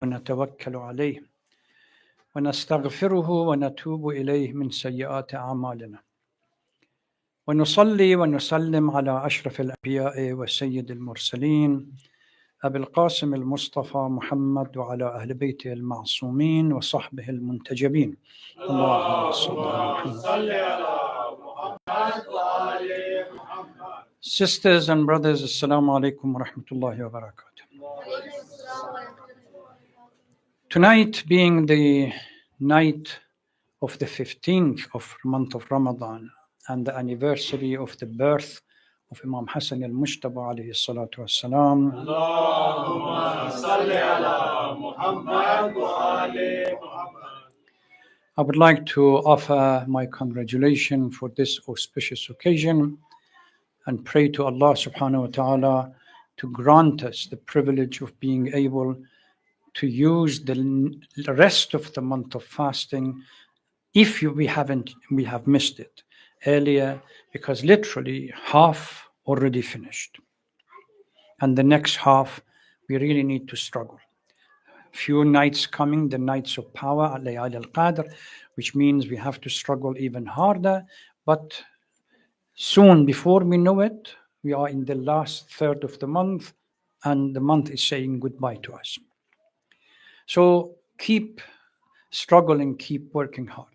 ونتوكل عليه ونستغفره ونتوب إليه من سيئات أعمالنا ونصلي ونسلم على أشرف الأنبياء وسيد المرسلين أبي القاسم المصطفى محمد وعلى أهل بيته المعصومين وصحبه المنتجبين. اللهم صل على محمد وآل محمد. Sisters and brothers, Assalamu alaikum wa rahmatullahi wa barakatuh. Tonight being the night of the 15th of the month of Ramadan and the anniversary of the birth of Imam Hassan al-Mujtaba alayhi salatu wassalam. Allahumma salli ala Muhammad wa ali Muhammad. I would like to offer my congratulations for this auspicious occasion and pray to Allah subhanahu wa ta'ala to grant us the privilege of being able to use the rest of the month of fasting if we have missed it earlier, because literally half already finished. And the next half, we really need to struggle. Few nights coming, the nights of power, Layal al-Qadr, which means we have to struggle even harder. But soon, before we know it, we are in the last third of the month, and the month is saying goodbye to us. So keep struggling, keep working hard.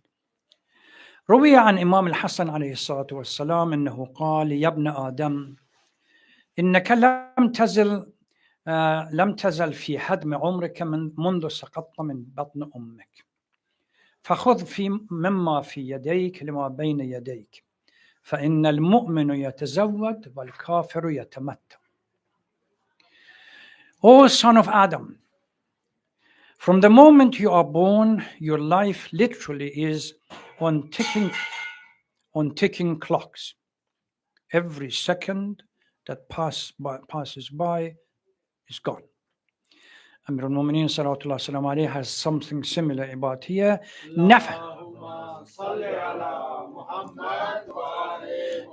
روي عن إمام الحسن عليه الصلاة والسلام أنه قال: يا ابن آدم إنك لم تزل في هدم عمرك منذ سقطت من بطن أمك، فخذ مما في يديك لما بين يديك، فإن المؤمن يتزود والكافر يتمتع. O son of Adam, from the moment you are born, your life literally is on ticking clocks. Every second that passes by is gone. Amir al-Mu'mineen salawatullah salam alayhi has something similar about here.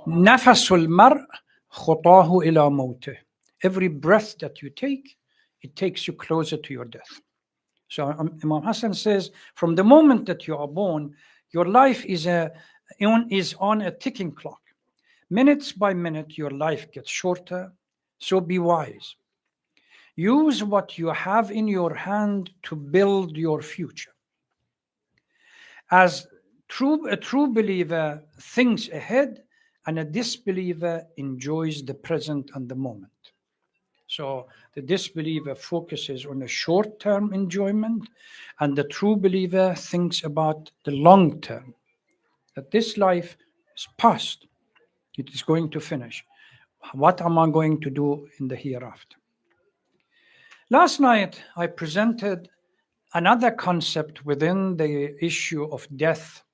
Nafasul mar khutahu ila mawtih. Every breath that you take, it takes you closer to your death. So Imam Hassan says, from the moment that you are born, your life is on a ticking clock. Minutes by minute, your life gets shorter. So be wise. Use what you have in your hand to build your future. As a true believer thinks ahead, and a disbeliever enjoys the present and the moment. So the disbeliever focuses on a short-term enjoyment, and the true believer thinks about the long term, that this life is past. It is going to finish. What am I going to do in the hereafter? Last night, I presented another concept within the issue of death,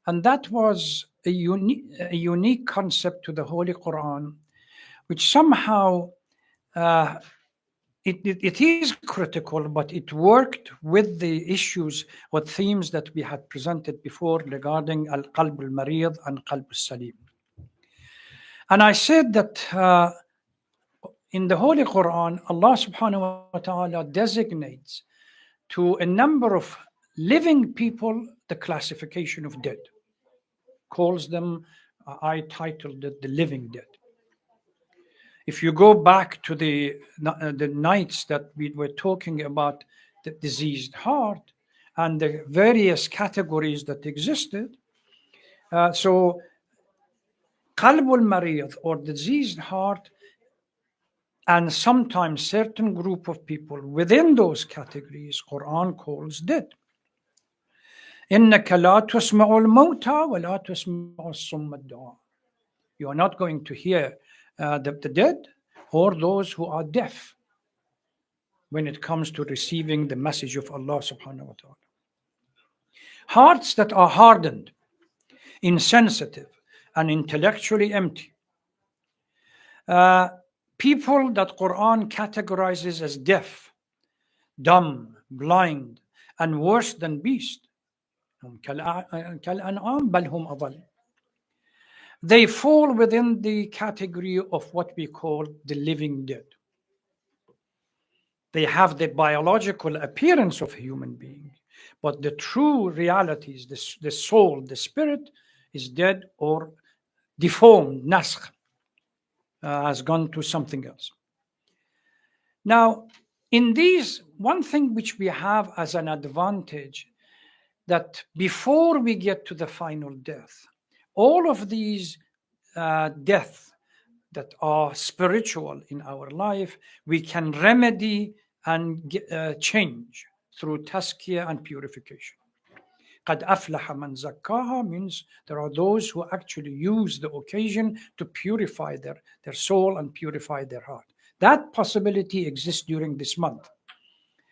and that was a unique concept to the Holy Quran, which somehow it is critical, but it worked with the issues or themes that we had presented before regarding al-qalb al-marid and qalb al-salim. And I said that in the Holy Quran, Allah subhanahu wa ta'ala designates to a number of living people the classification of dead, calls them, I titled it the living dead. If you go back to the nights that we were talking about the diseased heart and the various categories that existed, so qalbul marid or diseased heart, and sometimes certain group of people within those categories, Quran calls dead. إِنَّكَ لَا تُسْمَعُ الْمَوْتَى وَلَا تُسْمَعُ الصُّمَّ الدُّعَاءَ. You are not going to hear the dead or those who are deaf when it comes to receiving the message of Allah subhanahu wa ta'ala. Hearts that are hardened, insensitive, and intellectually empty. People that Quran categorizes as deaf, dumb, blind, and worse than beast. They fall within the category of what we call the living dead. They have the biological appearance of a human being, but the true reality is the soul, the spirit, is dead or deformed, naskh, has gone to something else. Now, in these, one thing which we have as an advantage, that before we get to the final death, all of these deaths that are spiritual in our life, we can remedy and change through tazkiyah and purification. قَدْ أَفْلَحَ مَنْ زَكَّاهَا means there are those who actually use the occasion to purify their soul and purify their heart. That possibility exists during this month.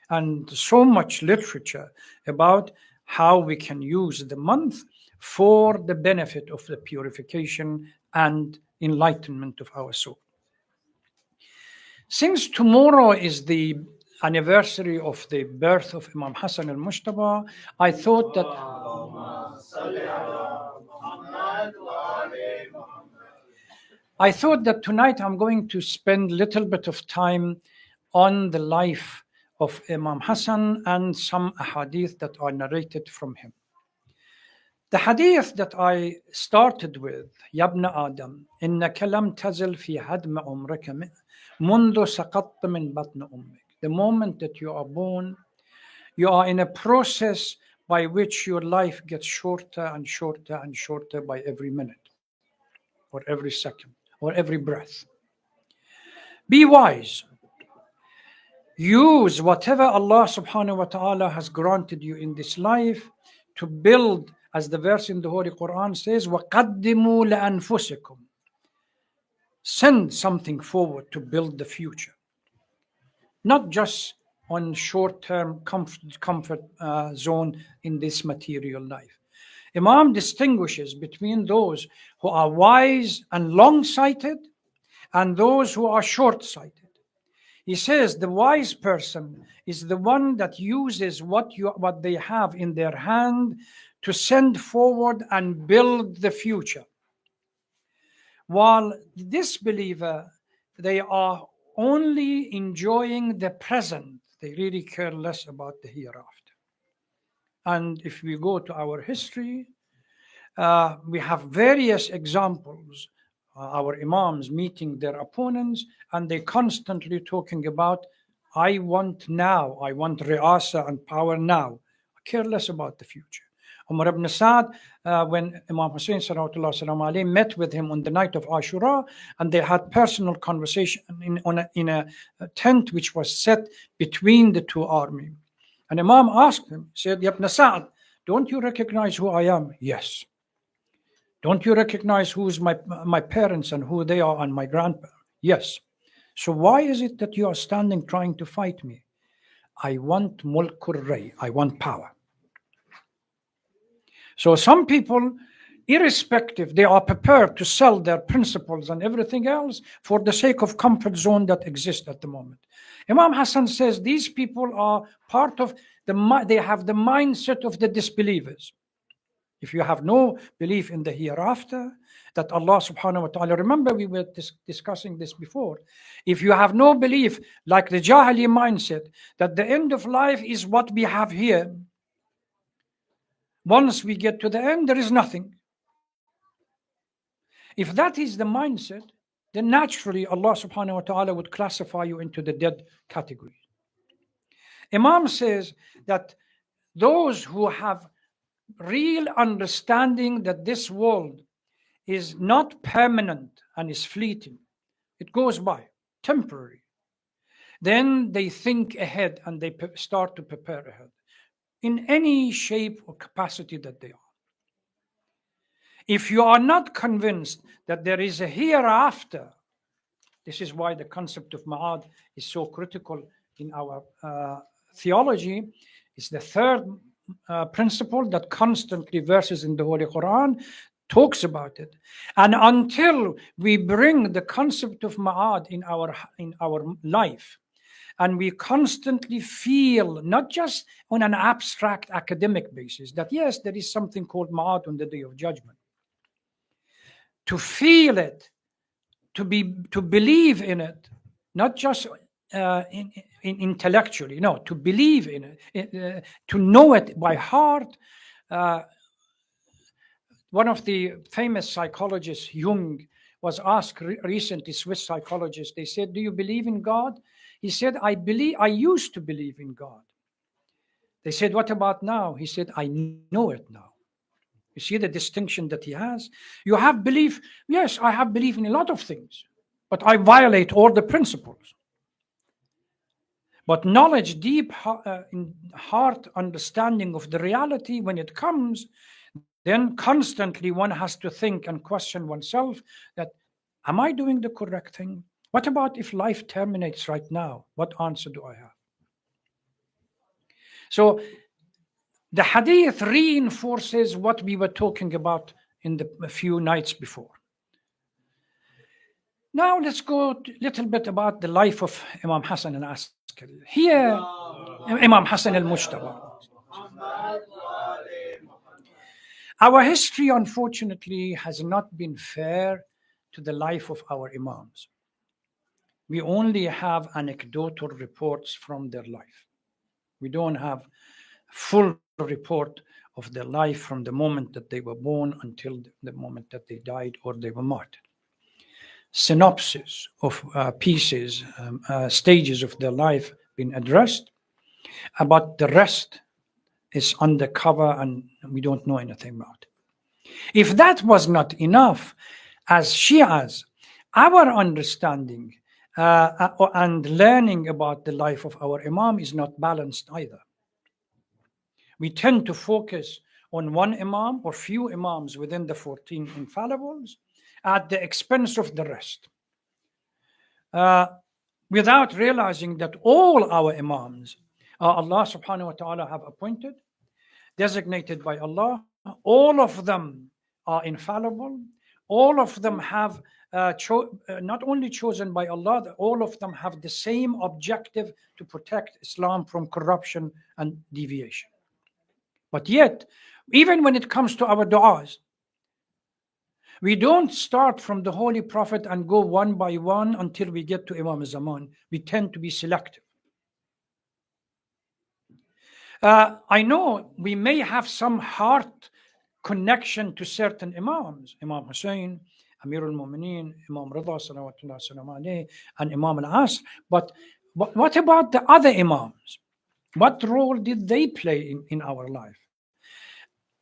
And so much literature about how we can use the month for the benefit of the purification and enlightenment of our soul. Since tomorrow is the anniversary of the birth of Imam Hassan al-Mujtaba, I thought that tonight I'm going to spend a little bit of time on the life of Imam Hassan and some ahadith that are narrated from him. The hadith that I started with, يا ابن آدم إنك لم تزل في هدم عمرك منذ سقطت من بطن أمك. The moment that you are born, you are in a process by which your life gets shorter and shorter and shorter by every minute, or every second, or every breath. Be wise. Use whatever Allah subhanahu wa ta'ala has granted you in this life to build, as the verse in the Holy Quran says, وَقَدِّمُوا لَأَنفُسِكُمْ. Send something forward to build the future. Not just on short-term comfort zone in this material life. Imam distinguishes between those who are wise and long-sighted and those who are short-sighted. He says the wise person is the one that uses what they have in their hand to send forward and build the future. While the disbeliever, they are only enjoying the present. They really care less about the hereafter. And if we go to our history, we have various examples. Our imams meeting their opponents, and they constantly talking about, I want now, I want ri'asa and power now. I care less about the future. Umar ibn Sa'd, when Imam Hussein sallallahu met with him on the night of Ashura, and they had personal conversation in a tent which was set between the two armies. And Imam asked him, said, Ya ibn Sa'd, don't you recognize who I am? Yes. Don't you recognize who is my parents and who they are and my grandparents? Yes. So why is it that you are standing trying to fight me? I want mulkur ray. I want power. So some people, irrespective, they are prepared to sell their principles and everything else for the sake of comfort zone that exists at the moment. Imam Hassan says these people are part of they have the mindset of the disbelievers. If you have no belief in the hereafter, that Allah subhanahu wa ta'ala, remember we were discussing this before. If you have no belief, like the Jahili mindset, that the end of life is what we have here, once we get to the end, there is nothing. If that is the mindset, then naturally Allah subhanahu wa ta'ala would classify you into the dead category. Imam says that those who have real understanding that this world is not permanent and is fleeting, it goes by, temporary, then they think ahead and they start to prepare ahead in any shape or capacity that they are. If you are not convinced that there is a hereafter, this is why the concept of ma'ad is so critical in our theology. It's the third principle that constantly verses in the Holy Quran talks about it. And until we bring the concept of ma'ad in our life, and we constantly feel, not just on an abstract academic basis, that yes, there is something called ma'ad on the Day of Judgment. To feel it, to believe in it, not just intellectually, no, to believe in it, to know it by heart. One of the famous psychologists, Jung, was asked recently, Swiss psychologist, they said, do you believe in God? He said, I used to believe in God. They said, what about now? He said, I know it now. You see the distinction that he has? You have belief. Yes, I have belief in a lot of things, but I violate all the principles. But knowledge, deep heart understanding of the reality, when it comes, then constantly one has to think and question oneself that, am I doing the correct thing? What about if life terminates right now? What answer do I have? So the hadith reinforces what we were talking about in the few nights before. Now let's go a little bit about the life of Imam Hassan al-Askari. Here, Imam Hassan al-Mujtaba. Our history, unfortunately, has not been fair to the life of our Imams. We only have anecdotal reports from their life. We don't have full report of their life from the moment that they were born until the moment that they died or they were martyred. Synopsis of pieces, stages of their life been addressed, but the rest is undercover and we don't know anything about it. If that was not enough, as Shias, our understanding and learning about the life of our Imam is not balanced either. We tend to focus on one Imam or few Imams within the 14 infallibles at the expense of the rest, without realizing that all our Imams Allah subhanahu wa ta'ala have appointed, designated by Allah. All of them are infallible. All of them have not only chosen by Allah, all of them have the same objective to protect Islam from corruption and deviation. But yet, even when it comes to our du'as, we don't start from the Holy Prophet and go one by one until we get to Imam Zaman. We tend to be selective. I know we may have some heart connection to certain Imams, Imam Hussein, Amir al-Mu'mineen, Imam Rida, salawatullah salam alayhi, and Imam al-Asr. But what about the other Imams? What role did they play in our life?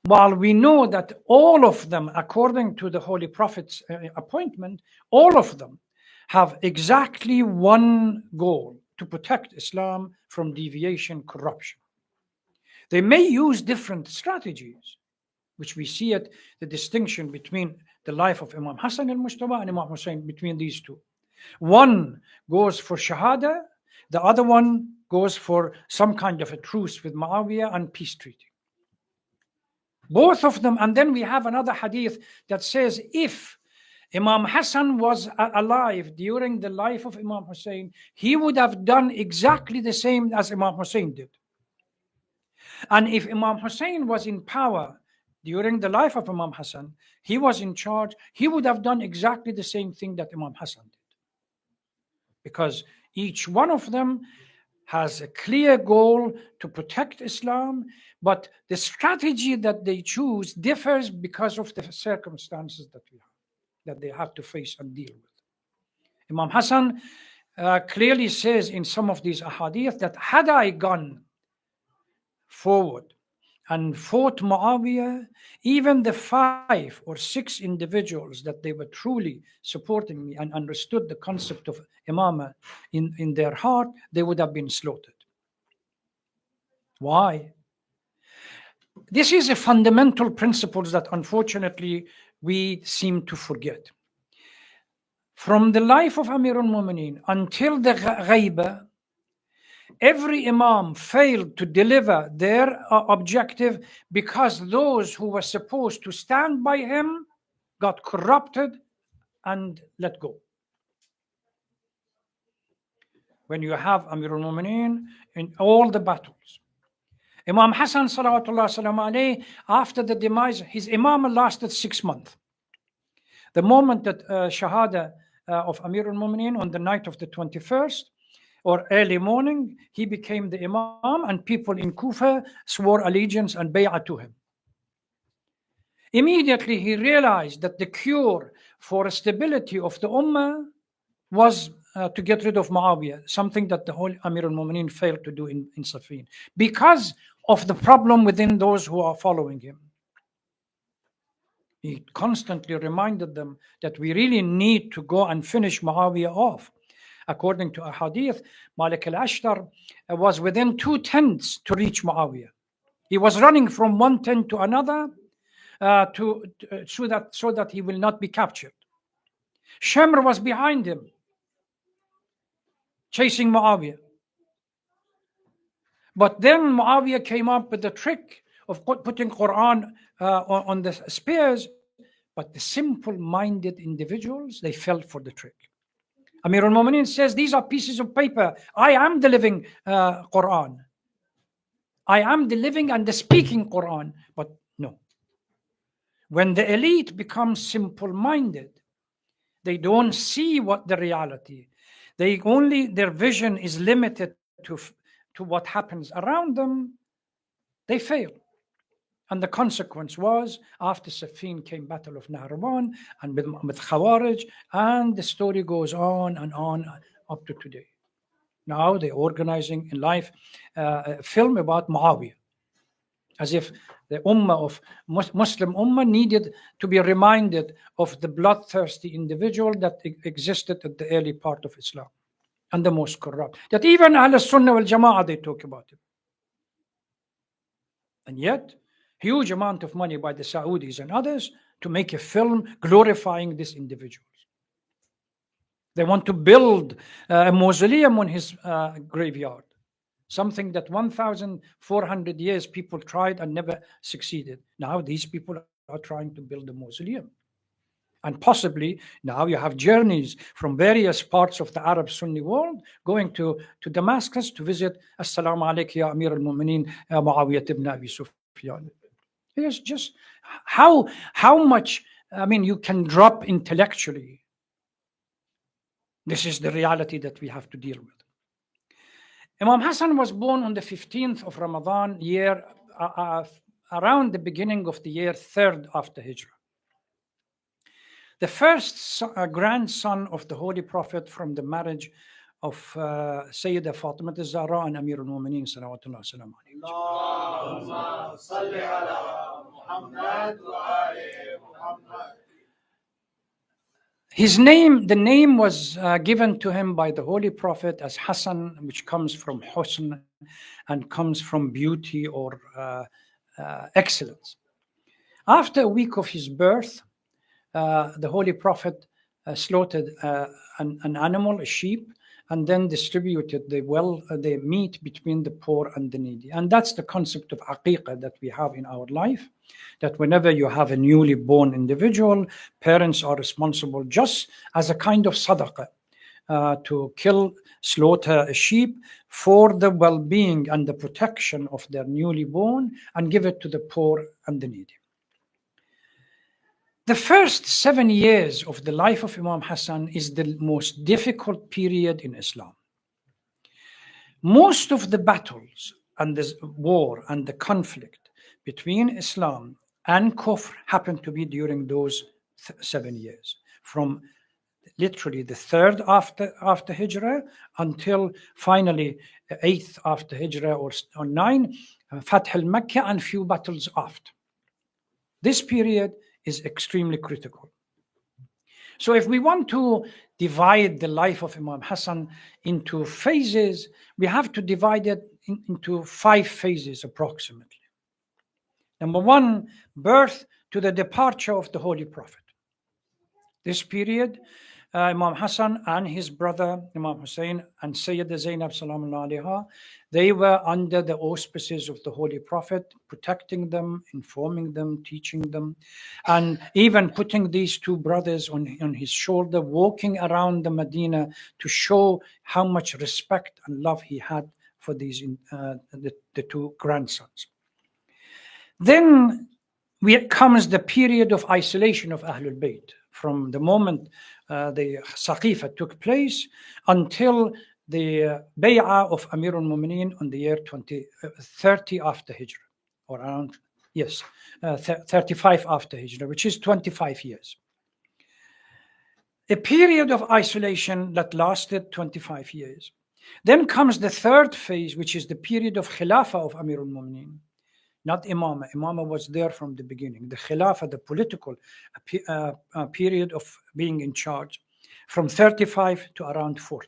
While we know that all of them, according to the Holy Prophet's appointment, all of them have exactly one goal: to protect Islam from deviation, corruption. They may use different strategies, which we see at the distinction between the life of Imam Hassan al-Mujtaba and Imam Hussein, between these two. One goes for Shahada, the other one goes for some kind of a truce with Muawiyah and peace treaty. Both of them, and then we have another hadith that says if Imam Hassan was alive during the life of Imam Hussein, he would have done exactly the same as Imam Hussein did. And if Imam Hussein was in power during the life of Imam Hassan, he was in charge, he would have done exactly the same thing that Imam Hassan did. Because each one of them has a clear goal to protect Islam, but the strategy that they choose differs because of the circumstances that we have, that they have to face and deal with. Imam Hassan clearly says in some of these ahadith that had I gone forward and fought Muawiyah, even the 5 or 6 individuals that they were truly supporting me and understood the concept of imamah in their heart, they would have been slaughtered. Why? This is a fundamental principle that unfortunately we seem to forget. From the life of Amir al-Mu'mineen until the Ghaiba, every Imam failed to deliver their objective because those who were supposed to stand by him got corrupted and let go. When you have Amir al-Mu'mineen in all the battles, Imam Hassan salawatullah salam alayhi, after the demise, his Imam lasted 6 months. The moment that Shahada of Amir al-Mu'mineen on the night of the 21st, or early morning, he became the Imam, and people in Kufa swore allegiance and bay'ah to him. Immediately he realized that the cure for stability of the Ummah was to get rid of Muawiyah, something that the whole Amir al-Mu'mineen failed to do in Safin, because of the problem within those who are following him. He constantly reminded them that we really need to go and finish Muawiyah off. According to a hadith, Malik al-Ashtar was within 2 tents to reach Muawiyah. He was running from one tent to another so that he will not be captured. Shamr was behind him, chasing Muawiyah. But then Muawiyah came up with the trick of putting Quran on the spears, but the simple-minded individuals, they fell for the trick. Amir al-Mu'mineen says, these are pieces of paper. I am the living Quran. I am the living and the speaking Quran. But no. When the elite becomes simple-minded, they don't see what the reality. Their vision is limited to what happens around them. They fail. And the consequence was, after Safin came Battle of Nahrawan and with Khawarij, and the story goes on and on up to today. Now they're organizing in life a film about Muawiyah, as if the Ummah of Muslim Ummah needed to be reminded of the bloodthirsty individual that existed at the early part of Islam, and the most corrupt. That even Ahl Sunnah wal Jama'ah, they talk about him. And yet, huge amount of money by the Saudis and others to make a film glorifying these individuals. They want to build a mausoleum on his graveyard, something that 1,400 years people tried and never succeeded. Now these people are trying to build a mausoleum. And possibly now you have journeys from various parts of the Arab Sunni world going to Damascus to visit Assalamu alaikum ya Amir al-Mu'mineen Muawiyah ibn Abi Sufyan. It's just how much, you can drop intellectually. This is the reality that we have to deal with. Imam Hassan was born on the 15th of Ramadan year, around the beginning of the year 3rd after Hijrah. The first grandson of the Holy Prophet from the marriage of Sayyidah Fatima al-Zahra and Amir al-Mu'mineen salawatullah salam alayhi. Allahumma salli ala Muhammad wa ali Muhammad. The name was given to him by the Holy Prophet as Hassan, which comes from husn and comes from beauty or excellence. After a week of his birth, the Holy Prophet slaughtered an animal, a sheep, and then distributed the meat between the poor and the needy. And that's the concept of aqiqah that we have in our life, that whenever you have a newly born individual, parents are responsible just as a kind of sadaqah to slaughter a sheep for the well-being and the protection of their newly born and give it to the poor and the needy. The first 7 years of the life of Imam Hassan is the most difficult period in Islam. Most of the battles and the war and the conflict between Islam and Kufr happened to be during those 7 years, from literally the 3rd after Hijrah until finally 8th after Hijrah or 9, Fath al-Makkah, and few battles after. This period is extremely critical. So if we want to divide the life of Imam Hassan into phases, we have to divide it into 5 phases approximately. Number 1, birth to the departure of the Holy Prophet. This period, Imam Hassan and his brother Imam Hussein and Sayyidah Zainab Salamun alayha, they were under the auspices of the Holy Prophet, protecting them, informing them, teaching them, and even putting these 2 brothers on his shoulder, walking around the Medina to show how much respect and love he had for these the 2 grandsons. Then comes the period of isolation of Ahlul Bayt, from the moment the Saqifa took place until the Bay'ah of Amir al-Mu'mineen on the year 30 after Hijrah, or around, yes, 35 after Hijrah, which is 25 years. A period of isolation that lasted 25 years. Then comes the third phase, which is the period of Khilafah of Amir al-Mu'mineen. Not Imam. Imam was there from the beginning. The Khilafah, the political period of being in charge, from 35 to around 40.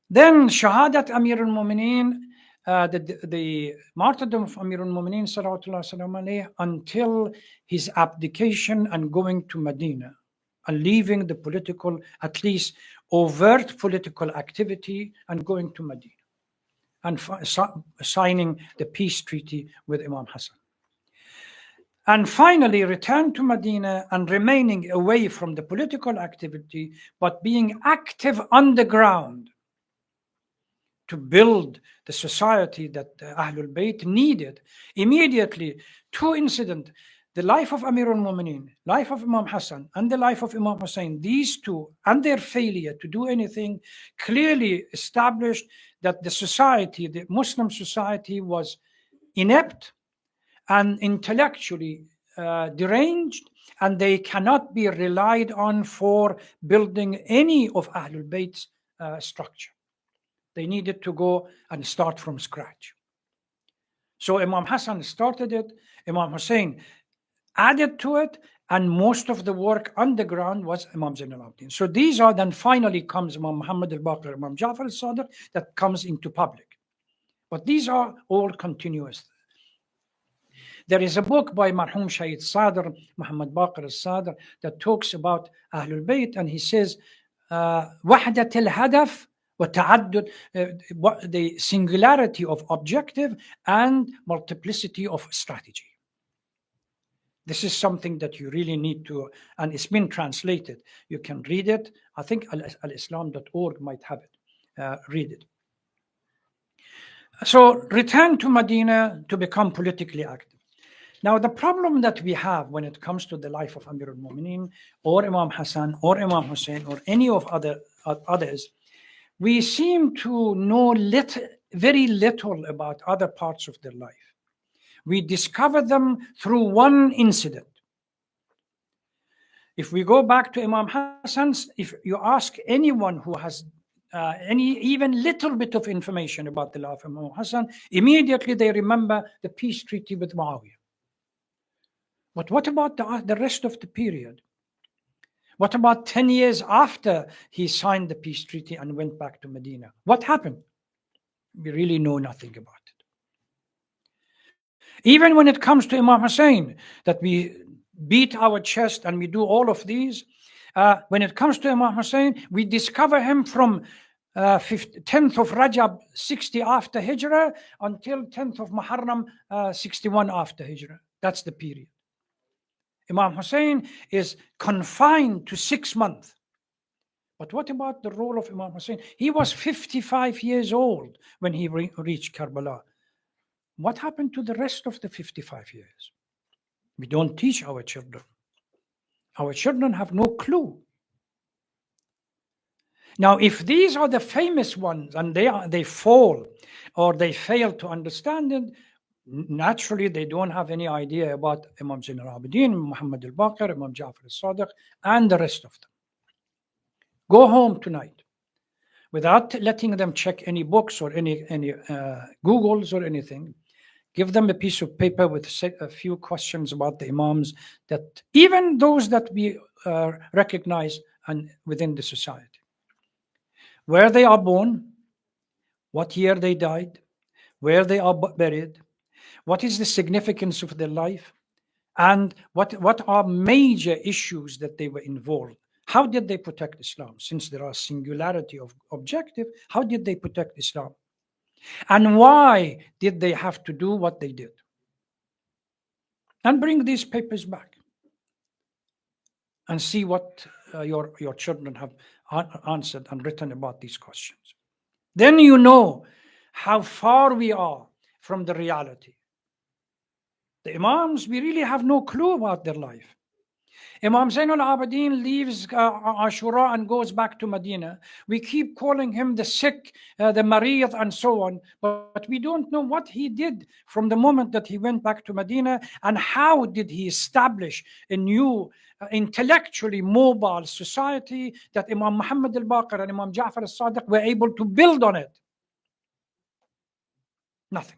Then Shahadat Amir al-Mu'mineen, the martyrdom of Amir al-Mu'mineen sallallahu until his abdication and going to Medina and leaving the political, at least overt political activity, and going to Medina and signing the peace treaty with Imam Hassan. And finally returned to Medina and remaining away from the political activity, but being active on the ground to build the society that Ahlul Bayt needed. Immediately, two incidents, the life of Amir al-Mu'mineen, life of Imam Hassan, and the life of Imam Hussein, these two, and their failure to do anything, clearly established that the society, the Muslim society, was inept and intellectually deranged, and they cannot be relied on for building any of Ahlul Bayt's structure. They needed to go and start from scratch. So Imam Hassan started it, Imam Hussein added to it, and most of the work on the ground was Imam Zain al-Abidin. So these are, then finally comes Imam Muhammad al-Baqir, Imam Ja'far al-Sadiq, that comes into public. But these are all continuous. There is a book by Marhum Shaykh Sadr, Muhammad Baqir al-Sadr, that talks about Ahlul Bayt, and he says, وحدة الهدف وتعدد, the singularity of objective and multiplicity of strategy. This is something that you really need to, and it's been translated. You can read it. I think alislam.org might have it. Read it. So return to Medina to become politically active. Now, the problem that we have when it comes to the life of Amir al-Mu'mineen or Imam Hassan or Imam Hussein or any of others, we seem to know very little about other parts of their life. We discover them through one incident. If we go back to Imam Hassan, if you ask anyone who has any even little bit of information about the life of Imam Hassan, immediately they remember the peace treaty with Muawiyah. But what about the rest of the period? What about 10 years after he signed the peace treaty and went back to Medina? What happened? We really know nothing about it. Even when it comes to Imam Hussein, that we beat our chest and we do all of these, when it comes to Imam Hussein, we discover him from 10th of Rajab 60 after Hijrah until 10th of Muharram 61 after Hijrah. That's the period. Imam Hussein is confined to 6 months. But what about the role of Imam Hussein? He was 55 years old when he reached Karbala. What happened to the rest of the 55 years? We don't teach our children. Our children have no clue. Now, if these are the famous ones and they fall or they fail to understand it, naturally they don't have any idea about Imam Zain al-Abidin, Muhammad al-Baqir, Imam Ja'far al-Sadiq, and the rest of them. Go home tonight without letting them check any books or any Googles or anything. Give them a piece of paper with a few questions about the Imams, that even those that we recognize and within the society. Where they are born, what year they died, where they are buried, what is the significance of their life, and what are major issues that they were involved. How did they protect Islam? Since there are singularity of objective, how did they protect Islam? And why did they have to do what they did? And bring these papers back and see what your children have answered and written about these questions. Then you know how far we are from the reality. The Imams, we really have no clue about their life. Imam Zain al-Abidin leaves Ashura and goes back to Medina. We keep calling him the sick, the Marid, and so on, but we don't know what he did from the moment that he went back to Medina, and how did he establish a new intellectually mobile society that Imam Muhammad al-Baqir and Imam Ja'far al-Sadiq were able to build on it. Nothing.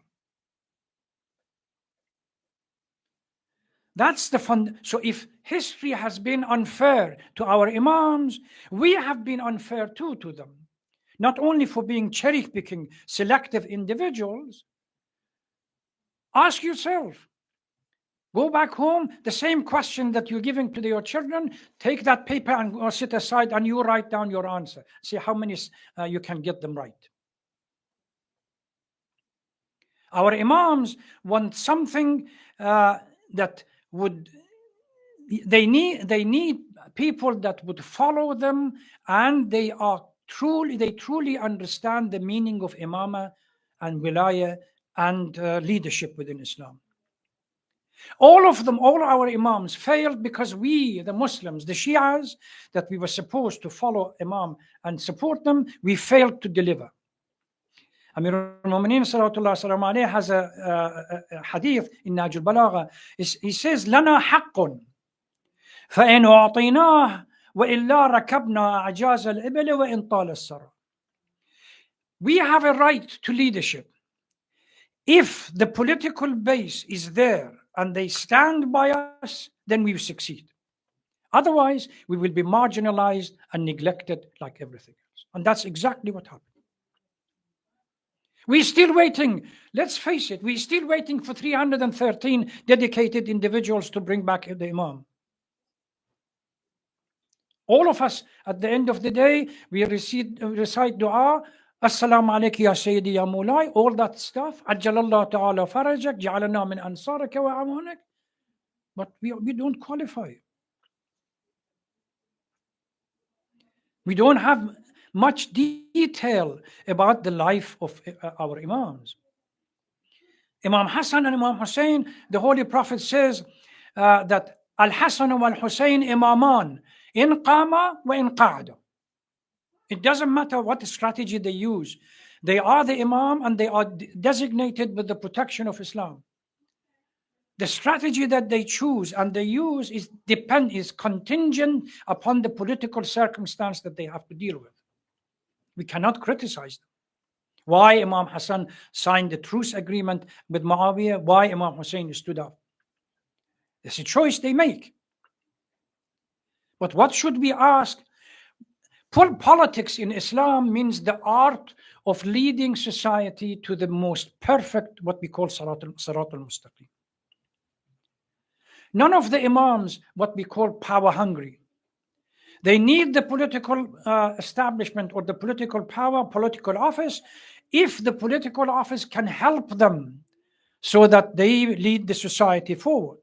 That's the fund. So if history has been unfair to our Imams, we have been unfair too to them. Not only for being cherry-picking selective individuals. Ask yourself. Go back home, the same question that you're giving to your children, take that paper and go sit aside and you write down your answer. See how many you can get them right. Our Imams want something that would, they need people that would follow them, and they truly understand the meaning of imama and wilaya and leadership within Islam. All of them, all our Imams failed because we, the Muslims, the Shias, that we were supposed to follow Imam and support them, we failed to deliver. Amir al-Mu'mineen salawatullah salam alayhi has a hadith in Nahj al-Balagha. He says, لنا حق فإن أعطيناه وإلا ركبنا أعجاز الإبل وإن طال السرى. We have a right to leadership. If the political base is there and they stand by us, then we will succeed. Otherwise, we will be marginalized and neglected like everything else. And that's exactly what happened. We're still waiting. Let's face it, we're still waiting for 313 dedicated individuals to bring back the Imam. All of us, at the end of the day, we recite dua, Assalamu alayki ya Sayyidi ya Mulay, all that stuff. Ajjalallah ta'ala farajak, ja'alana min ansaraka wa awanak. But we don't qualify. We don't have much detail about the life of our Imams. Imam Hassan and Imam Hussein, the Holy Prophet says that Al-Hassan wal Hussein imaman in qama wa in qa'ada. It doesn't matter what strategy they use. They are the Imam and they are designated with the protection of Islam. The strategy that they choose and they use is contingent upon the political circumstance that they have to deal with. We cannot criticize them. Why Imam Hassan signed the truce agreement with Muawiyah, why Imam Hussein stood up. It's a choice they make. But what should we ask? Politics in Islam means the art of leading society to the most perfect, what we call Sarat al-Mustaqim. None of the Imams, what we call power hungry. They need the political establishment or the political power, political office, if the political office can help them so that they lead the society forward.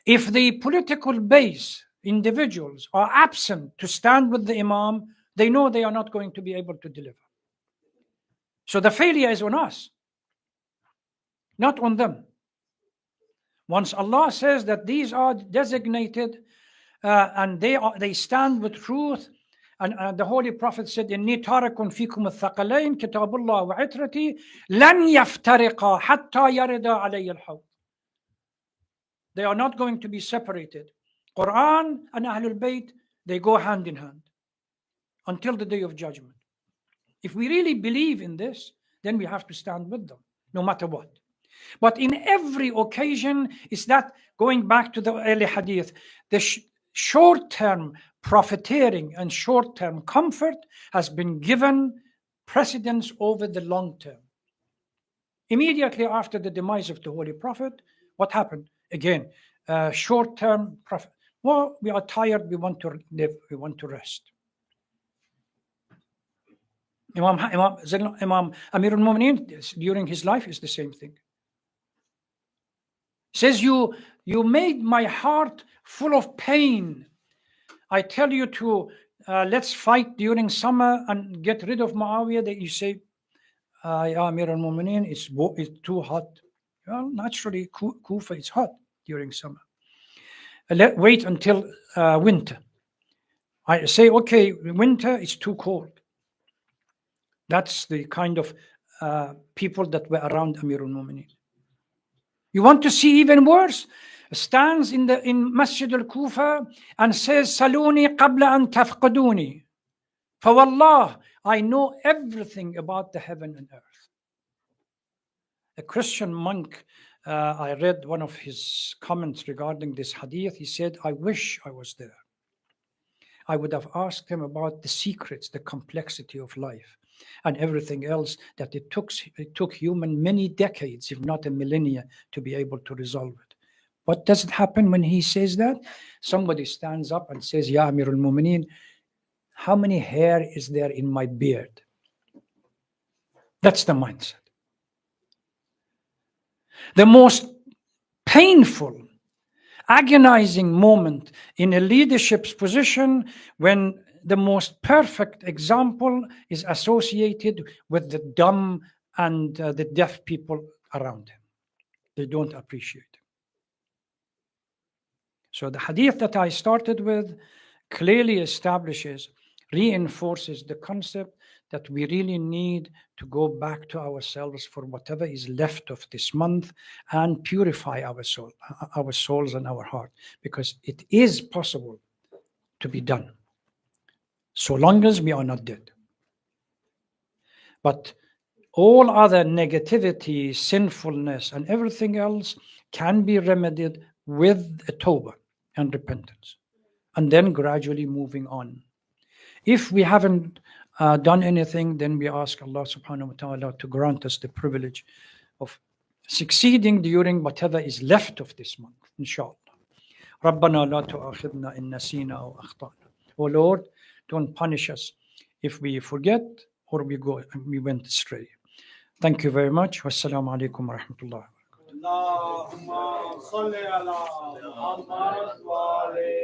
If the political base, individuals, are absent to stand with the Imam, they know they are not going to be able to deliver. So the failure is on us, not on them. Once Allah says that these are designated and they stand with truth, and the Holy Prophet said, إِنِّي تَارَكٌ فِيكُمُ الثَّقَلَيْنِ كِتَابُ اللَّهِ وَعِتْرَتِي لَنْ يَفْتَرِقَا حَتَّى يَرِدَا عَلَيَّ الْحَوْضِ. They are not going to be separated. Quran and Ahlul Bayt, they go hand in hand until the day of judgment. If we really believe in this, then we have to stand with them, no matter what. But in every occasion, is that going back to the early hadith, the short-term profiteering and short-term comfort has been given precedence over the long-term. Immediately after the demise of the Holy Prophet, what happened? Again, short-term profit. Well, we are tired, we want to live, we want to rest. Imam Amir al-Mu'mineen, during his life, is the same thing. Says, you made my heart full of pain. I tell you to let's fight during summer and get rid of Muawiyah. That you say, Ya Amir al-Mu'mineen, it's too hot. Well, naturally, Kufa is hot during summer. wait until winter. I say, okay, winter is too cold. That's the kind of people that were around Amir al-Mu'mineen. You want to see even worse? Stands in Masjid al-Kufa and says, Saluni qabla an tafqaduni. Fawallah, I know everything about the heaven and earth. A Christian monk, I read one of his comments regarding this hadith. He said, I wish I was there. I would have asked him about the secrets, the complexity of life, and everything else that it took human many decades, if not a millennia, to be able to resolve it. What does it happen when he says that? Somebody stands up and says, Ya Amir al-Mu'mineen, how many hair is there in my beard? That's the mindset. The most painful, agonizing moment in a leadership's position when the most perfect example is associated with the dumb and the deaf people around him. They don't appreciate it. So the hadith that I started with clearly establishes, reinforces the concept that we really need to go back to ourselves for whatever is left of this month and purify our souls and our heart, because it is possible to be done, so long as we are not dead. But all other negativity, sinfulness, and everything else can be remedied with a tawbah and repentance, and then gradually moving on. If we haven't done anything, then we ask Allah subhanahu wa ta'ala to grant us the privilege of succeeding during whatever is left of this month, inshallah. رَبَّنَا لَا تُؤَاخِذْنَا إِن نَسِينَا أَوْ أَخْطَأْنَا. Oh Lord, don't punish us if we forget or we went astray. Thank you very much. Wassalamu alaikum wa rahmatullah. اللهم صل على محمد وعلى